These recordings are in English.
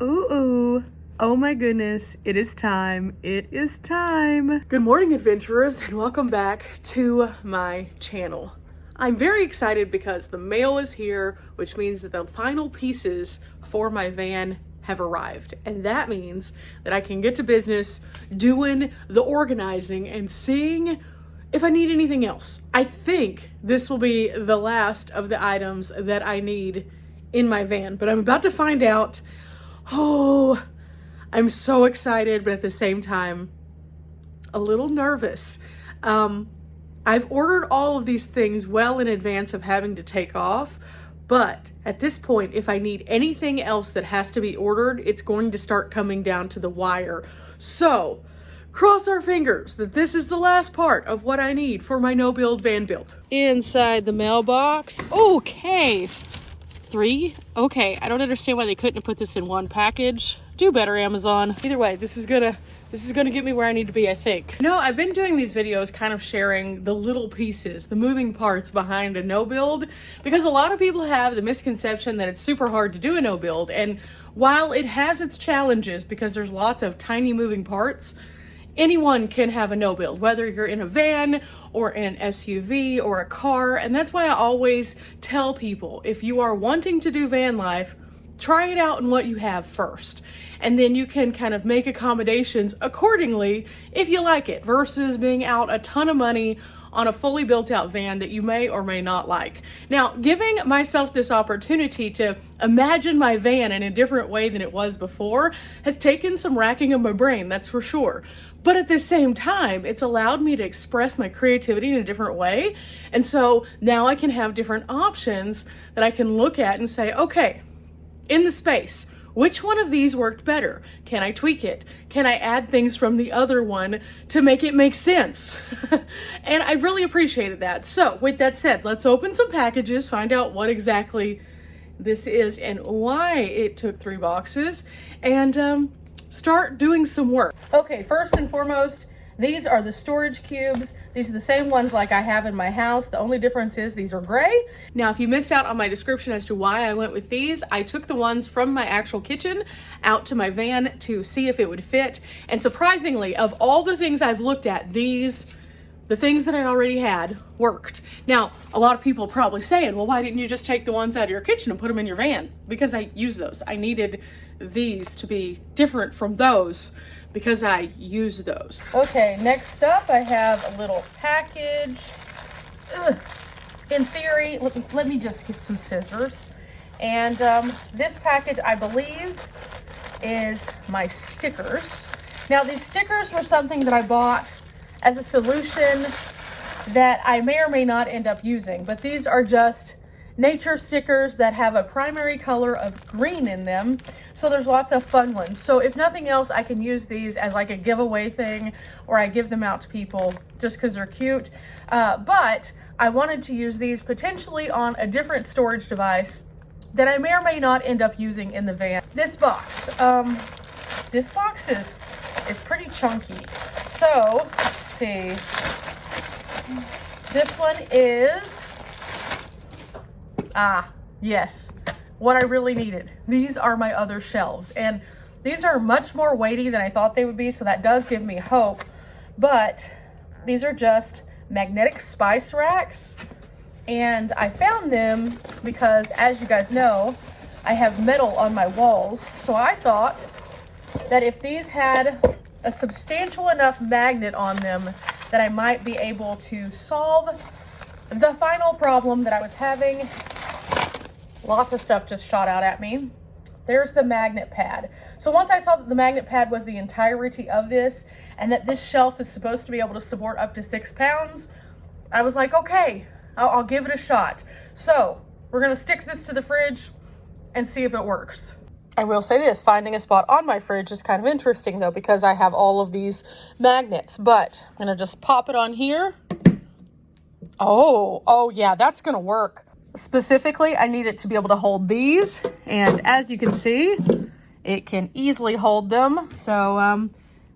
Ooh. Oh my goodness, it is time. It is time. Good morning, adventurers, and welcome back to my channel. I'm very excited because the mail is here, which means that the final pieces for my van have arrived. And that means that I can get to business doing the organizing and seeing if I need anything else. I think this will be the last of the items that I need in my van, but I'm about to find out. Oh, I'm so excited, but at the same time, a little nervous. I've ordered all of these things well in advance of having to take off, but at this point, if I need anything else that has to be ordered, it's going to start coming down to the wire. So, cross our fingers that this is the last part of what I need for my no-build van build. Inside the mailbox. Okay. 3? Okay, I don't understand why they couldn't have put this in one package. Do better, Amazon. Either way, this is gonna get me where I need to be, I think. You know, I've been doing these videos kind of sharing the little pieces, the moving parts behind a no build, because a lot of people have the misconception that it's super hard to do a no build. And while it has its challenges because there's lots of tiny moving parts, anyone can have a no build, whether you're in a van or in an SUV or a car. And that's why I always tell people, if you are wanting to do van life, try it out in what you have first. And then you can kind of make accommodations accordingly if you like it, versus being out a ton of money on a fully built out van that you may or may not like. Now, giving myself this opportunity to imagine my van in a different way than it was before has taken some racking of my brain, that's for sure. But at the same time, it's allowed me to express my creativity in a different way. And so now I can have different options that I can look at and say, okay, in the space, which one of these worked better? Can I tweak it? Can I add things from the other one to make it make sense? And I really appreciated that. So with that said, let's open some packages, find out what exactly this is and why it took 3 boxes, and start doing some work. Okay, first and foremost, these are the storage cubes. These are the same ones like I have in my house. The only difference is these are gray. Now, if you missed out on my description as to why I went with these, I took the ones from my actual kitchen out to my van to see if it would fit. And surprisingly, of all the things I've looked at, the things that I already had worked. Now, a lot of people are probably saying, well, why didn't you just take the ones out of your kitchen and put them in your van? Because I use those. I needed these to be different from those because I use those. Okay, next up I have a little package. In theory, let me just get some scissors. And this package, I believe, is my stickers. Now, these stickers were something that I bought as a solution that I may or may not end up using, but these are just nature stickers that have a primary color of green in them, so there's lots of fun ones. So if nothing else, I can use these as like a giveaway thing, or I give them out to people just because they're cute. But I wanted to use these potentially on a different storage device that I may or may not end up using in the van. This box is pretty chunky. So let's see. This one is, yes, what I really needed. These are my other shelves, and these are much more weighty than I thought they would be, so that does give me hope. But these are just magnetic spice racks, and I found them because, as you guys know, I have metal on my walls, so I thought that if these had a substantial enough magnet on them that I might be able to solve the final problem that I was having. Lots of stuff just shot out at me. There's the magnet pad. So once I saw that the magnet pad was the entirety of this and that this shelf is supposed to be able to support up to 6 pounds, I was like, okay, I'll give it a shot. So we're gonna stick this to the fridge and see if it works. I will say this, finding a spot on my fridge is kind of interesting though, because I have all of these magnets, but I'm gonna just pop it on here. Oh yeah, that's gonna work. Specifically, I need it to be able to hold these, and as you can see, it can easily hold them. So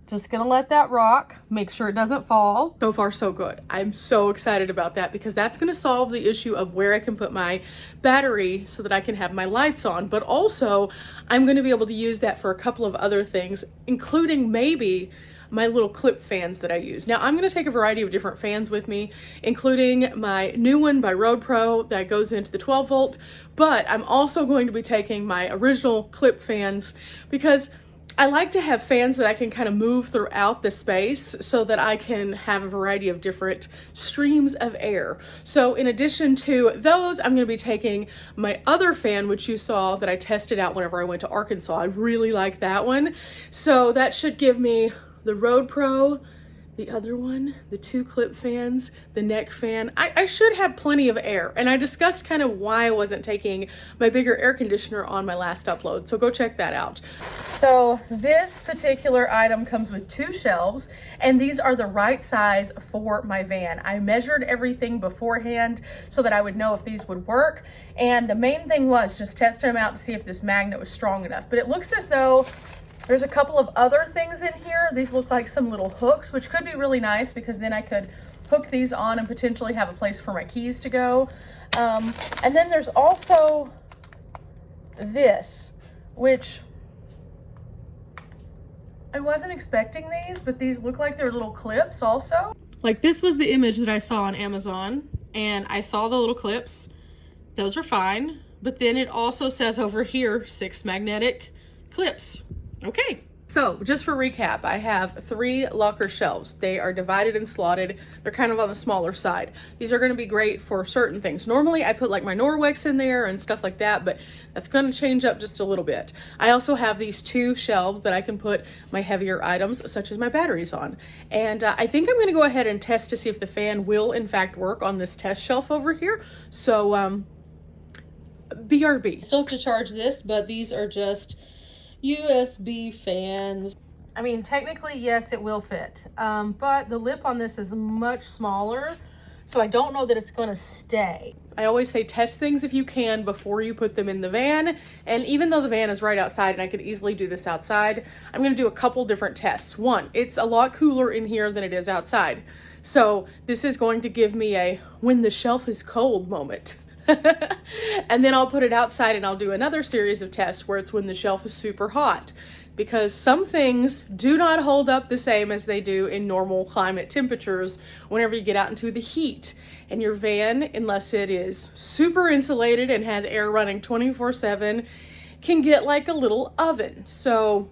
Just gonna let that rock, make sure it doesn't fall. So far, so good. I'm so excited about that because that's gonna solve the issue of where I can put my battery so that I can have my lights on. But also, I'm gonna be able to use that for a couple of other things, including maybe my little clip fans that I use. Now, I'm gonna take a variety of different fans with me, including my new one by Road Pro that goes into the 12 volt, but I'm also going to be taking my original clip fans because I like to have fans that I can kind of move throughout the space so that I can have a variety of different streams of air. So in addition to those, I'm going to be taking my other fan, which you saw that I tested out whenever I went to Arkansas. I really like that one. So that should give me the Road Pro, the other one, the 2 clip fans, the neck fan. I should have plenty of air. And I discussed kind of why I wasn't taking my bigger air conditioner on my last upload. So go check that out. So this particular item comes with 2 shelves, and these are the right size for my van. I measured everything beforehand so that I would know if these would work. And the main thing was just test them out to see if this magnet was strong enough. But it looks as though there's a couple of other things in here. These look like some little hooks, which could be really nice because then I could hook these on and potentially have a place for my keys to go. And then there's also this, which I wasn't expecting these, but these look like they're little clips also. Like this was the image that I saw on Amazon, and I saw the little clips. Those are fine, but then it also says over here, 6 magnetic clips. Okay, so just for recap, I have 3 locker shelves. They are divided and slotted. They're kind of on the smaller side. These are going to be great for certain things. Normally I put like my Norwex in there and stuff like that, but that's going to change up just a little bit. I also have these 2 shelves that I can put my heavier items, such as my batteries on. And I think I'm going to go ahead and test to see if the fan will in fact work on this test shelf over here. So BRB. Still have to charge this, but these are just USB fans. I mean, technically, yes, it will fit, but the lip on this is much smaller, so I don't know that it's going to stay. I always say test things if you can before you put them in the van, and even though the van is right outside and I could easily do this outside, I'm going to do a couple different tests. One, it's a lot cooler in here than it is outside, so this is going to give me a when the shelf is cold moment. And then I'll put it outside and I'll do another series of tests where it's when the shelf is super hot, because some things do not hold up the same as they do in normal climate temperatures whenever you get out into the heat. And your van, unless it is super insulated and has air running 24/7, can get like a little oven. So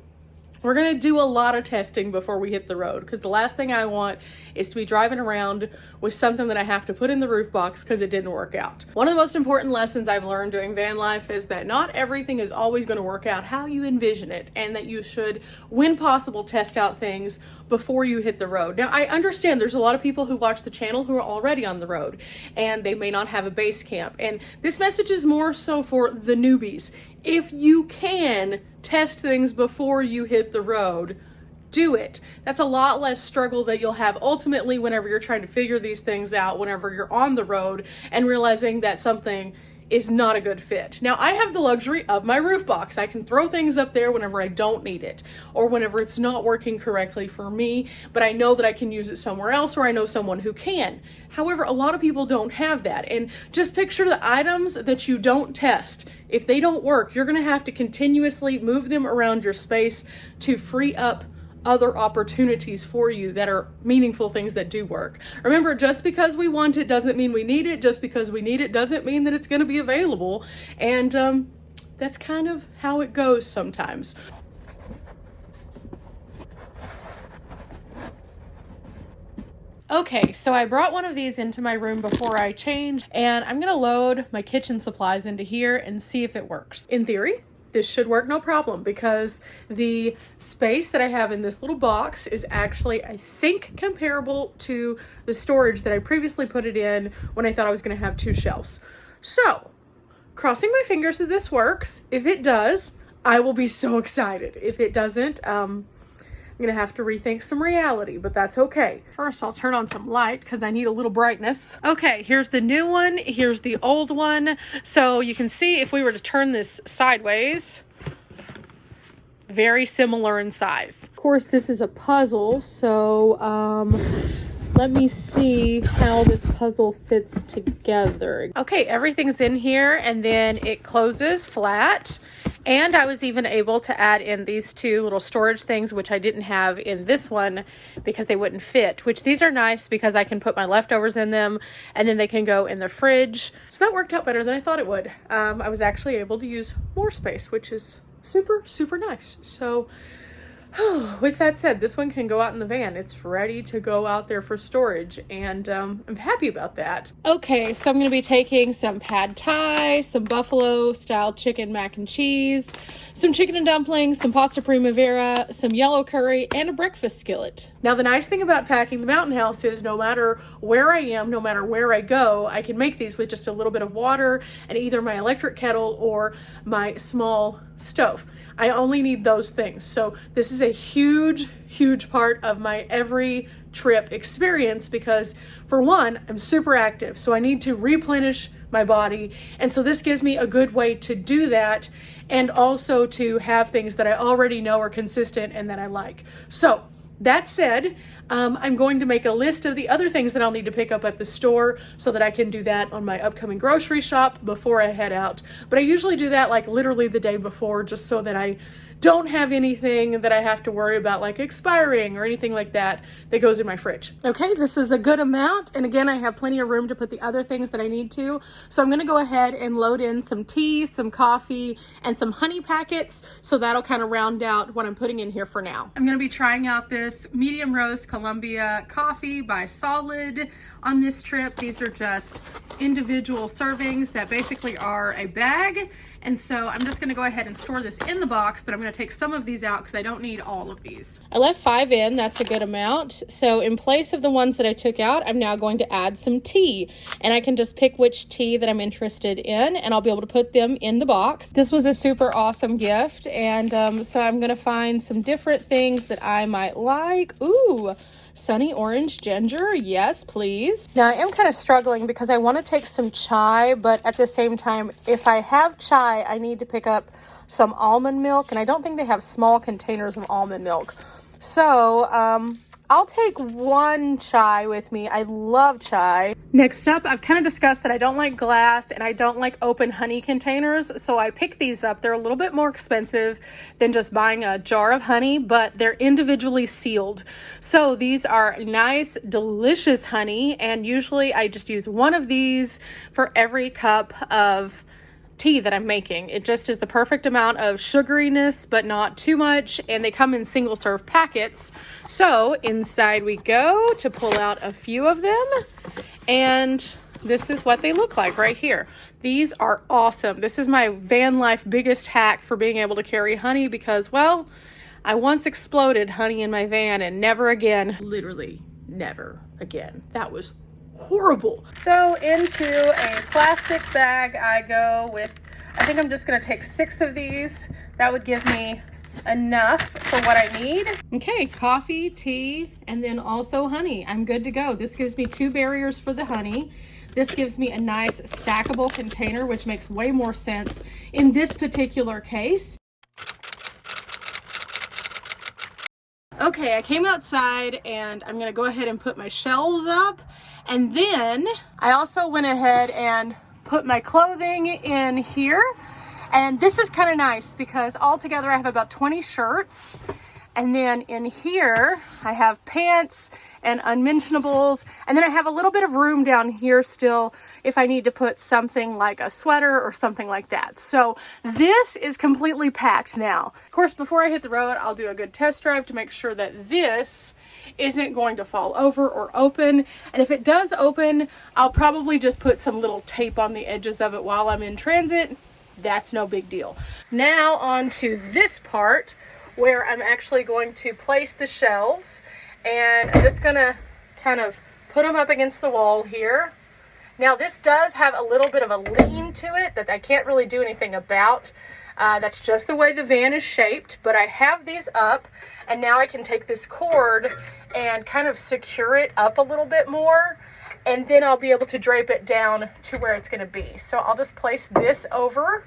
we're gonna do a lot of testing before we hit the road, because the last thing I want is to be driving around with something that I have to put in the roof box because it didn't work out. One of the most important lessons I've learned doing van life is that not everything is always gonna work out how you envision it, and that you should, when possible, test out things before you hit the road. Now, I understand there's a lot of people who watch the channel who are already on the road, and they may not have a base camp, and this message is more so for the newbies. If you can test things before you hit the road, do it. That's a lot less struggle that you'll have ultimately whenever you're trying to figure these things out, whenever you're on the road and realizing that something is not a good fit. Now, I have the luxury of my roof box. I can throw things up there whenever I don't need it or whenever it's not working correctly for me, but I know that I can use it somewhere else, or I know someone who can. However, a lot of people don't have that. And just picture the items that you don't test. If they don't work, you're going to have to continuously move them around your space to free up other opportunities for you that are meaningful things that do work. Remember, just because we want it doesn't mean we need it. Just because we need it doesn't mean that it's going to be available. And that's kind of how it goes sometimes. Okay, so I brought one of these into my room before I changed, and I'm gonna load my kitchen supplies into here and see if it works. In theory, this should work no problem, because the space that I have in this little box is actually, I think, comparable to the storage that I previously put it in when I thought I was gonna have 2 shelves. So, crossing my fingers that this works. If it does, I will be so excited. If it doesn't, I'm gonna have to rethink some reality, but that's okay. First, I'll turn on some light because I need a little brightness. Okay, here's the new one. Here's the old one. So you can see if we were to turn this sideways, very similar in size. Of course, this is a puzzle, so let me see how this puzzle fits together. Okay, everything's in here, and then it closes flat. And I was even able to add in these two little storage things, which I didn't have in this one because they wouldn't fit, which these are nice because I can put my leftovers in them and then they can go in the fridge. So that worked out better than I thought it would. I was actually able to use more space, which is super, super nice. So with that said, this one can go out in the van. It's ready to go out there for storage, and I'm happy about that. Okay, so I'm going to be taking some pad thai, some buffalo style chicken mac and cheese, some chicken and dumplings, some pasta primavera, some yellow curry, and a breakfast skillet. Now, the nice thing about packing the mountain house is no matter where I am, no matter where I go, I can make these with just a little bit of water and either my electric kettle or my small stove. I only need those things. So this is a huge, huge part of my every trip experience because, for one, I'm super active, so I need to replenish my body. And so this gives me a good way to do that and also to have things that I already know are consistent and that I like. So that said, I'm going to make a list of the other things that I'll need to pick up at the store so that I can do that on my upcoming grocery shop before I head out. But I usually do that like literally the day before, just so that I don't have anything that I have to worry about like expiring or anything like that that goes in my fridge. Okay, this is a good amount. And again, I have plenty of room to put the other things that I need to. So I'm gonna go ahead and load in some tea, some coffee, and some honey packets. So that'll kind of round out what I'm putting in here for now. I'm gonna be trying out this medium roast Columbia coffee by Solid on this trip. These are just individual servings that basically are a bag. And so I'm just gonna go ahead and store this in the box, but I'm gonna take some of these out because I don't need all of these. I left 5 in, that's a good amount. So in place of the ones that I took out, I'm now going to add some tea. And I can just pick which tea that I'm interested in, and I'll be able to put them in the box. This was a super awesome gift, and so I'm gonna find some different things that I might like. Ooh. Sunny orange ginger, yes please. Now I am kind of struggling because I want to take some chai, but at the same time, if I have chai, I need to pick up some almond milk, and I don't think they have small containers of almond milk. So I'll take 1 chai with me. I love chai. Next up, I've kind of discussed that I don't like glass and I don't like open honey containers, so I picked these up. They're a little bit more expensive than just buying a jar of honey, but they're individually sealed. So these are nice, delicious honey, and usually I just use 1 of these for every cup of tea that I'm making. It just is the perfect amount of sugariness, but not too much, and they come in single serve packets. So inside we go to pull out a few of them, and this is what they look like right here. These are awesome. This is my van life biggest hack for being able to carry honey because, well, I once exploded honey in my van and never again. Literally never again. That was horrible. So into a plastic bag I go with, I think I'm just gonna take 6 of these. That would give me enough for what I need. Okay, coffee, tea, and then also honey. I'm good to go. This gives me 2 barriers for the honey. This gives me a nice stackable container, which makes way more sense in this particular case. Okay, I came outside and I'm gonna go ahead and put my shelves up. And then I also went ahead and put my clothing in here. And this is kind of nice because altogether I have about 20 shirts. And then in here I have pants and unmentionables. And then I have a little bit of room down here still if I need to put something like a sweater or something like that. So this is completely packed now. Of course, before I hit the road, I'll do a good test drive to make sure that this isn't going to fall over or open. And if it does open, I'll probably just put some little tape on the edges of it while I'm in transit. That's no big deal. Now on to this part where I'm actually going to place the shelves, and I'm just gonna kind of put them up against the wall here. Now this does have a little bit of a lean to it that I can't really do anything about. That's just the way the van is shaped, but I have these up, and now I can take this cord and kind of secure it up a little bit more, and then I'll be able to drape it down to where it's gonna be. So I'll just place this over,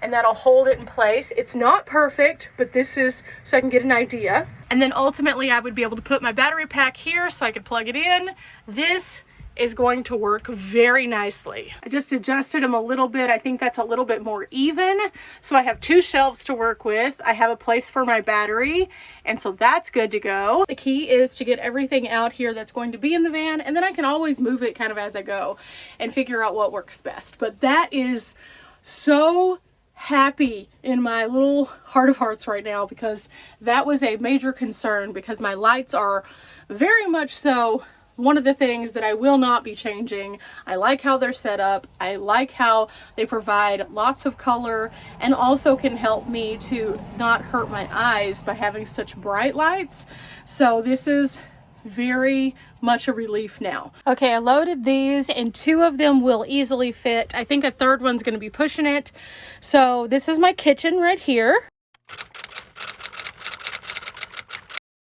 and that'll hold it in place. It's not perfect, but this is so I can get an idea. And then ultimately I would be able to put my battery pack here so I could plug it in. This is going to work very nicely. I just adjusted them a little bit. I think that's a little bit more even. So I have 2 shelves to work with. I have a place for my battery, and so that's good to go. The key is to get everything out here that's going to be in the van, and then I can always move it kind of as I go and figure out what works best. But that is so happy in my little heart of hearts right now, because that was a major concern, because my lights are very much so one of the things that I will not be changing. I like how they're set up. I like how they provide lots of color and also can help me to not hurt my eyes by having such bright lights. So this is very much a relief now. Okay, I loaded these and 2 of them will easily fit. I think a 3rd one's going to be pushing it. So this is my kitchen right here.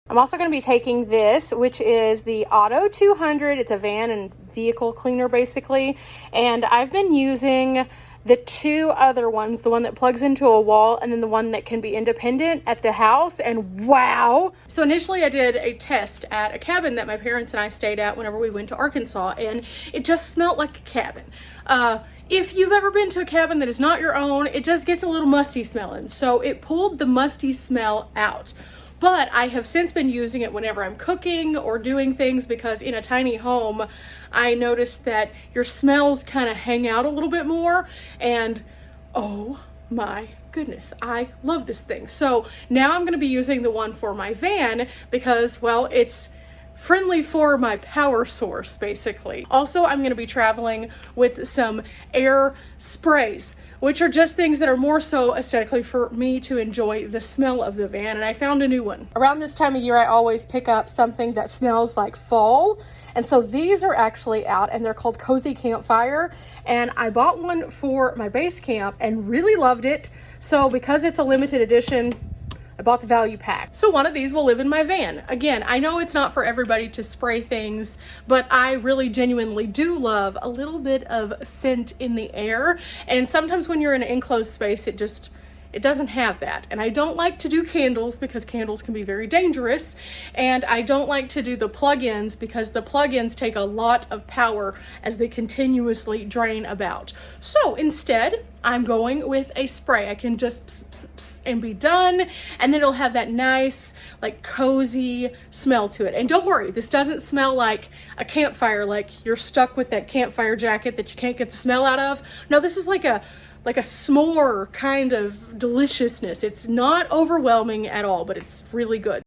I'm also going to be taking this, which is the Auto 200. It's a van and vehicle cleaner basically. And I've been using the 2 other ones, the one that plugs into a wall and then the one that can be independent at the house, and wow. So initially I did a test at a cabin that my parents and I stayed at whenever we went to Arkansas, and it just smelled like a cabin. If you've ever been to a cabin that is not your own, it just gets a little musty smelling. So it pulled the musty smell out. But I have since been using it whenever I'm cooking or doing things, because in a tiny home, I noticed that your smells kind of hang out a little bit more, and oh my goodness, I love this thing. So now I'm going to be using the one for my van because, well, it's friendly for my power source basically. Also, I'm going to be traveling with some air sprays, which are just things that are more so aesthetically for me to enjoy the smell of the van, and I found a new one. Around this time of year, I always pick up something that smells like fall, and so these are actually out, and they're called Cozy Campfire, and I bought one for my base camp and really loved it. So because it's a limited edition, I bought the value pack. So one of these will live in my van. Again, I know it's not for everybody to spray things, but I really genuinely do love a little bit of scent in the air. And sometimes when you're in an enclosed space, it doesn't have that. And I don't like to do candles because candles can be very dangerous. And I don't like to do the plug-ins because the plug-ins take a lot of power as they continuously drain about. So instead, I'm going with a spray. I can just pss, pss, pss, and be done. And then it'll have that nice, like cozy smell to it. And don't worry, this doesn't smell like a campfire, like you're stuck with that campfire jacket that you can't get the smell out of. No, this is like a s'more kind of deliciousness. It's not overwhelming at all, but it's really good.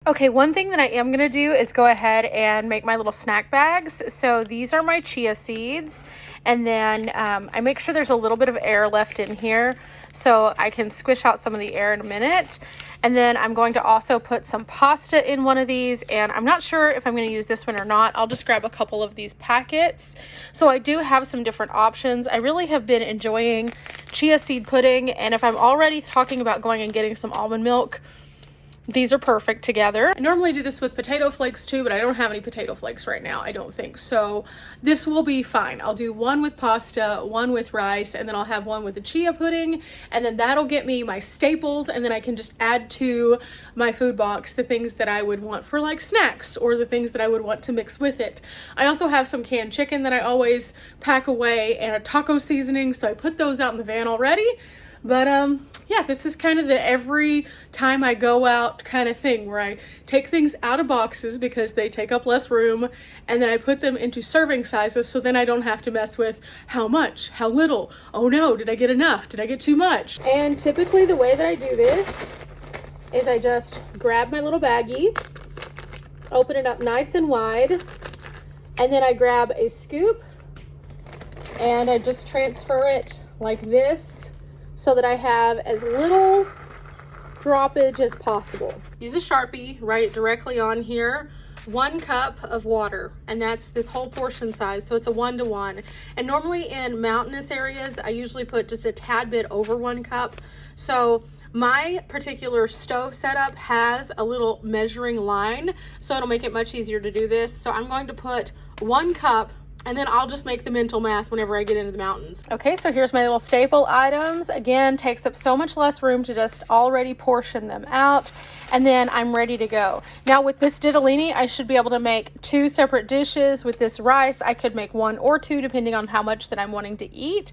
Okay, one thing that I am going to do is go ahead and make my little snack bags. So these are my chia seeds, and then I make sure there's a little bit of air left in here so I can squish out some of the air in a minute. And then I'm going to also put some pasta in one of these, and I'm not sure if I'm going to use this one or not. I'll just grab a couple of these packets. So I do have some different options. I really have been enjoying chia seed pudding, and if I'm already talking about going and getting some almond milk, these are perfect together. I normally do this with potato flakes too, but I don't have any potato flakes right now, I don't think. So this will be fine. I'll do one with pasta, one with rice, and then I'll have one with the chia pudding, and then that'll get me my staples, and then I can just add to my food box the things that I would want for like snacks or the things that I would want to mix with it. I also have some canned chicken that I always pack away and a taco seasoning, so I put those out in the van already. But yeah, this is kind of the every time I go out kind of thing where I take things out of boxes because they take up less room, and then I put them into serving sizes so then I don't have to mess with how much, how little, oh no, did I get enough, did I get too much? And typically the way that I do this is I just grab my little baggie, open it up nice and wide, and then I grab a scoop and I just transfer it like this, so that I have as little droppage as possible. Use a Sharpie, write it directly on here. 1 cup of water, and that's this whole portion size, so it's a 1-to-1. And normally in mountainous areas, I usually put just a tad bit over 1 cup. So my particular stove setup has a little measuring line, so it'll make it much easier to do this. So I'm going to put 1 cup And then I'll just make the mental math whenever I get into the mountains. Okay, so here's my little staple items. Again, takes up so much less room to just already portion them out. And then I'm ready to go. Now with this ditalini, I should be able to make 2 separate dishes. With this rice, I could make 1 or 2 depending on how much that I'm wanting to eat.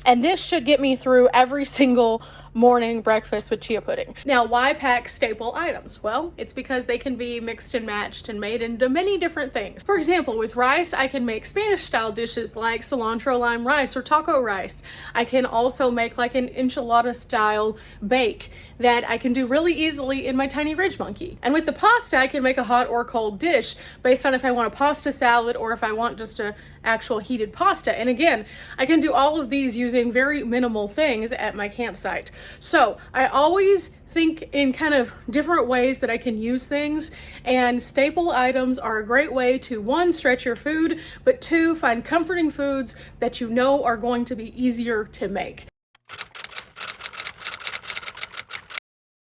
And this should get me through every single morning breakfast with chia pudding. Now, why pack staple items? Well, it's because they can be mixed and matched and made into many different things. For example, with rice, I can make Spanish style dishes like cilantro lime rice or taco rice. I can also make like an enchilada style bake that I can do really easily in my tiny ridge monkey. And with the pasta, I can make a hot or cold dish based on if I want a pasta salad or if I want just a actual heated pasta. And again, I can do all of these using very minimal things at my campsite. So I always think in kind of different ways that I can use things, and staple items are a great way to 1, stretch your food, but 2, find comforting foods that you know are going to be easier to make.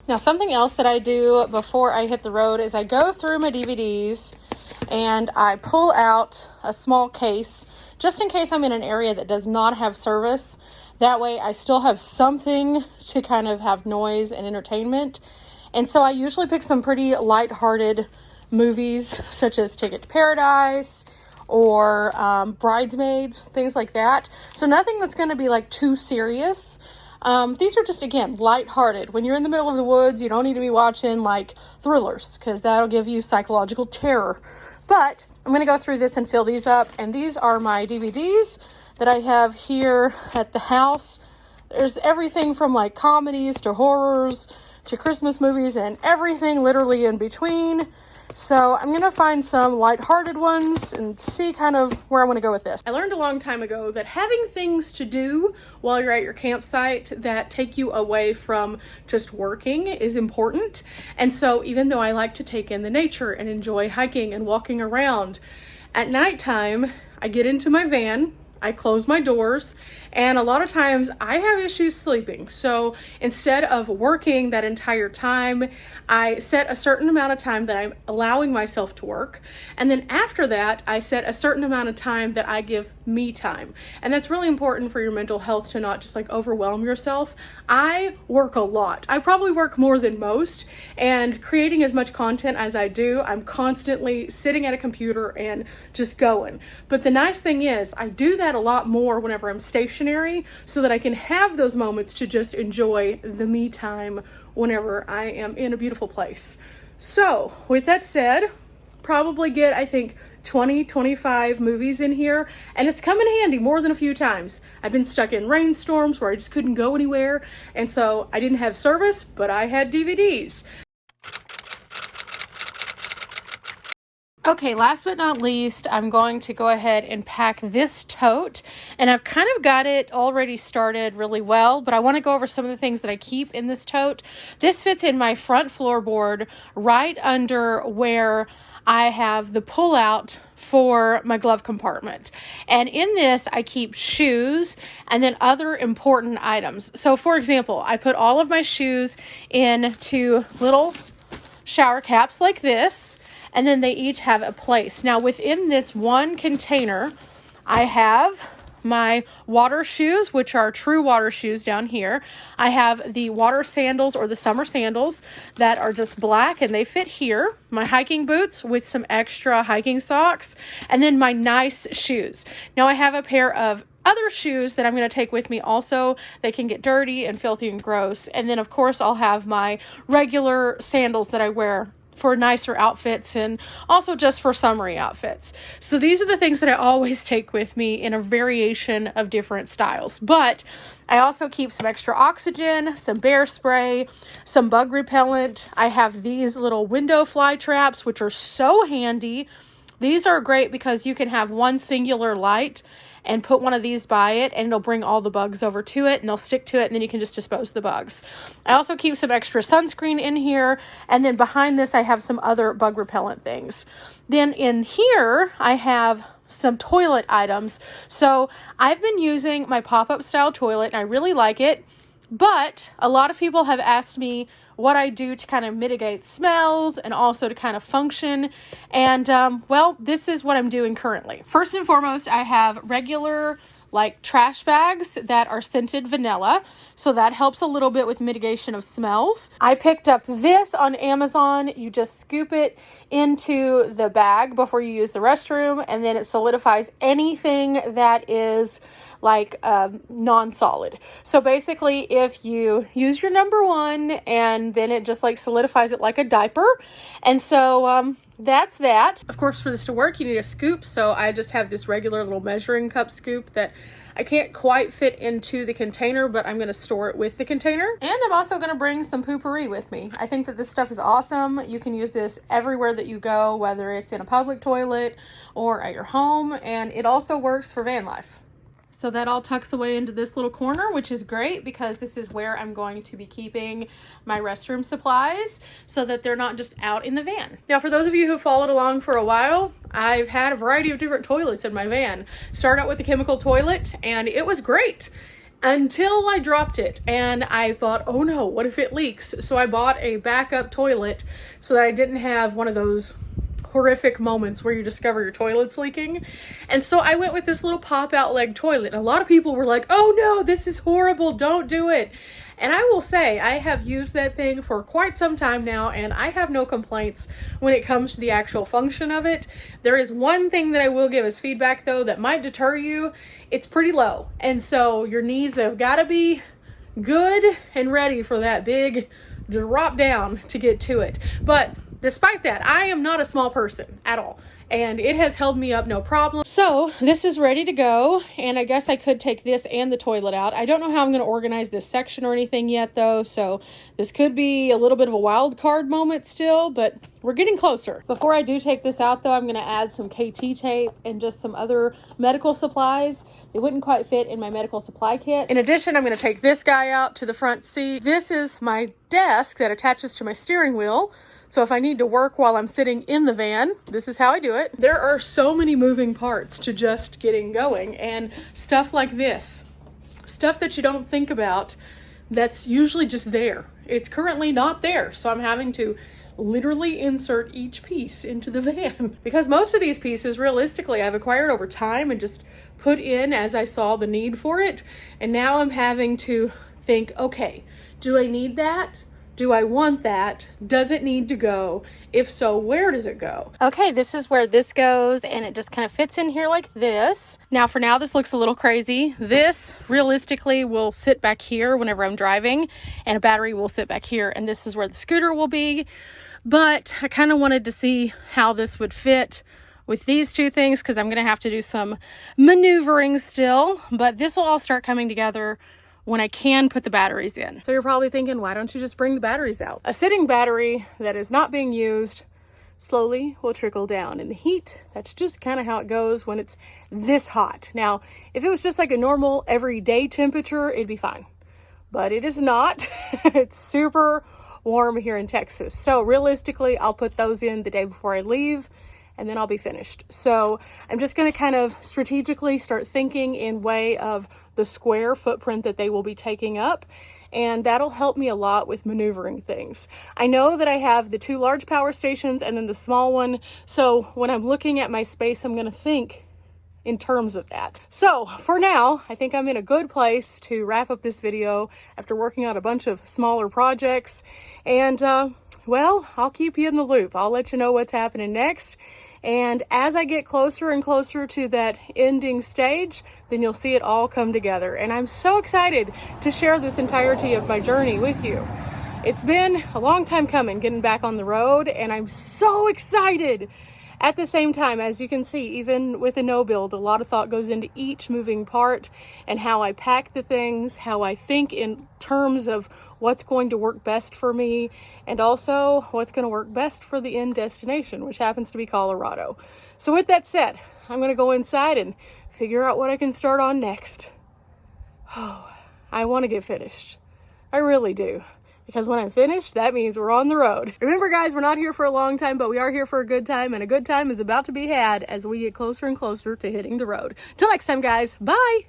Now, something else that I do before I hit the road is I go through my DVDs and I pull out a small case just in case I'm in an area that does not have service. That way I still have something to kind of have noise and entertainment. And so I usually pick some pretty lighthearted movies such as Ticket to Paradise or Bridesmaids, things like that. So nothing that's going to be like too serious. These are just, again, lighthearted. When you're in the middle of the woods, you don't need to be watching like thrillers because that'll give you psychological terror. But I'm going to go through this and fill these up. And these are my DVDs that I have here at the house. There's everything from like comedies to horrors to Christmas movies and everything literally in between. So I'm going to find some lighthearted ones and see kind of where I want to go with this. I learned a long time ago that having things to do while you're at your campsite that take you away from just working is important. And so even though I like to take in the nature and enjoy hiking and walking around, at nighttime, I get into my van, I close my doors, and a lot of times I have issues sleeping. So instead of working that entire time, I set a certain amount of time that I'm allowing myself to work. And then after that, I set a certain amount of time that I give me time. And that's really important for your mental health to not just like overwhelm yourself. I work a lot. I probably work more than most, and creating as much content as I do, I'm constantly sitting at a computer and just going. But the nice thing is I do that a lot more whenever I'm stationary so that I can have those moments to just enjoy the me time whenever I am in a beautiful place. So with that said, probably get, I think, 20-25 movies in here, and it's come in handy more than a few times. I've been stuck in rainstorms where I just couldn't go anywhere, and so I didn't have service, but I had DVDs. Okay, last but not least, I'm going to go ahead and pack this tote, and I've kind of got it already started really well, but I want to go over some of the things that I keep in this tote. This fits in my front floorboard right under where I have the pull-out for my glove compartment. And in this, I keep shoes and then other important items. So for example, I put all of my shoes into little shower caps like this, and then they each have a place. Now within this one container, I have my water shoes, which are true water shoes down here. I have the water sandals or the summer sandals that are just black and they fit here. My hiking boots with some extra hiking socks, and then my nice shoes. Now I have a pair of other shoes that I'm going to take with me also. They can get dirty and filthy and gross. And then of course I'll have my regular sandals that I wear for nicer outfits and also just for summery outfits. So these are the things that I always take with me in a variation of different styles. But I also keep some extra oxygen, some bear spray, some bug repellent. I have these little window fly traps, which are so handy. These are great because you can have one singular light and put one of these by it, and it'll bring all the bugs over to it, and they'll stick to it, and then you can just dispose the bugs. I also keep some extra sunscreen in here, and then behind this I have some other bug repellent things. Then in here I have some toilet items. So I've been using my pop-up style toilet, and I really like it. But a lot of people have asked me what I do to kind of mitigate smells and also to kind of function. And, well, this is what I'm doing currently. First and foremost, I have regular like trash bags that are scented vanilla. So that helps a little bit with mitigation of smells. I picked up this on Amazon. You just scoop it into the bag before you use the restroom, and then it solidifies anything that is like non-solid. So basically, if you use your number one and then it just like solidifies it like a diaper. And so that's that. Of course, for this to work, you need a scoop. So I just have this regular little measuring cup scoop that I can't quite fit into the container, but I'm going to store it with the container. And I'm also going to bring some poopery with me. I think that this stuff is awesome. You can use this everywhere that you go, whether it's in a public toilet or at your home. And it also works for van life. So that all tucks away into this little corner, which is great because this is where I'm going to be keeping my restroom supplies so that they're not just out in the van. Now, for those of you who followed along for a while, I've had a variety of different toilets in my van. Start out with the chemical toilet, and it was great until I dropped it and I thought, oh no, what if it leaks? So I bought a backup toilet so that I didn't have one of those horrific moments where you discover your toilet's leaking. And so I went with this little pop-out leg toilet. A lot of people were like, oh no, this is horrible, don't do it. And I will say, I have used that thing for quite some time now, and I have no complaints when it comes to the actual function of it. There is one thing that I will give as feedback, though, that might deter you. It's pretty low. And so your knees have got to be good and ready for that big drop down to get to it. But despite that, I am not a small person at all, and it has held me up no problem. So this is ready to go, and I guess I could take this and the toilet out. I don't know how I'm going to organize this section or anything yet, though, so this could be a little bit of a wild card moment still, but we're getting closer. Before I do take this out, though, I'm going to add some KT tape and just some other medical supplies. They wouldn't quite fit in my medical supply kit. In addition, I'm going to take this guy out to the front seat. This is my desk that attaches to my steering wheel. So if I need to work while I'm sitting in the van, this is how I do it. There are so many moving parts to just getting going, and stuff like this, stuff that you don't think about, that's usually just there. It's currently not there, so I'm having to literally insert each piece into the van. Because most of these pieces, realistically, I've acquired over time and just put in as I saw the need for it. And now I'm having to think, okay, do I need that? Do I want that? Does it need to go? If so, where does it go? Okay, this is where this goes, and it just kind of fits in here like this. Now, for now, this looks a little crazy. This, realistically, will sit back here whenever I'm driving, and a battery will sit back here, and this is where the scooter will be. But I kind of wanted to see how this would fit with these two things, because I'm going to have to do some maneuvering still, but this will all start coming together when I can put the batteries in. So you're probably thinking, why don't you just bring the batteries out? A sitting battery that is not being used slowly will trickle down in the heat. That's just kind of how it goes when it's this hot. Now, if it was just like a normal everyday temperature, it'd be fine. But it is not. It's super warm here in Texas. So realistically, I'll put those in the day before I leave, and then I'll be finished. So I'm just going to kind of strategically start thinking in way of the square footprint that they will be taking up, and that'll help me a lot with maneuvering things. I know that I have the two large power stations and then the small one, so when I'm looking at my space, I'm going to think in terms of that. So for now, I think I'm in a good place to wrap up this video after working on a bunch of smaller projects, and well, I'll keep you in the loop. I'll let you know what's happening next. And as I get closer and closer to that ending stage, then you'll see it all come together. And I'm so excited to share this entirety of my journey with you. It's been a long time coming getting back on the road, and I'm so excited. At the same time, as you can see, even with a no build, a lot of thought goes into each moving part and how I pack the things, how I think in terms of what's going to work best for me, and also what's going to work best for the end destination, which happens to be Colorado. So with that said, I'm going to go inside and figure out what I can start on next. Oh, I want to get finished. I really do. Because when I'm finished, that means we're on the road. Remember, guys, we're not here for a long time, but we are here for a good time, and a good time is about to be had as we get closer and closer to hitting the road. Till next time, guys. Bye!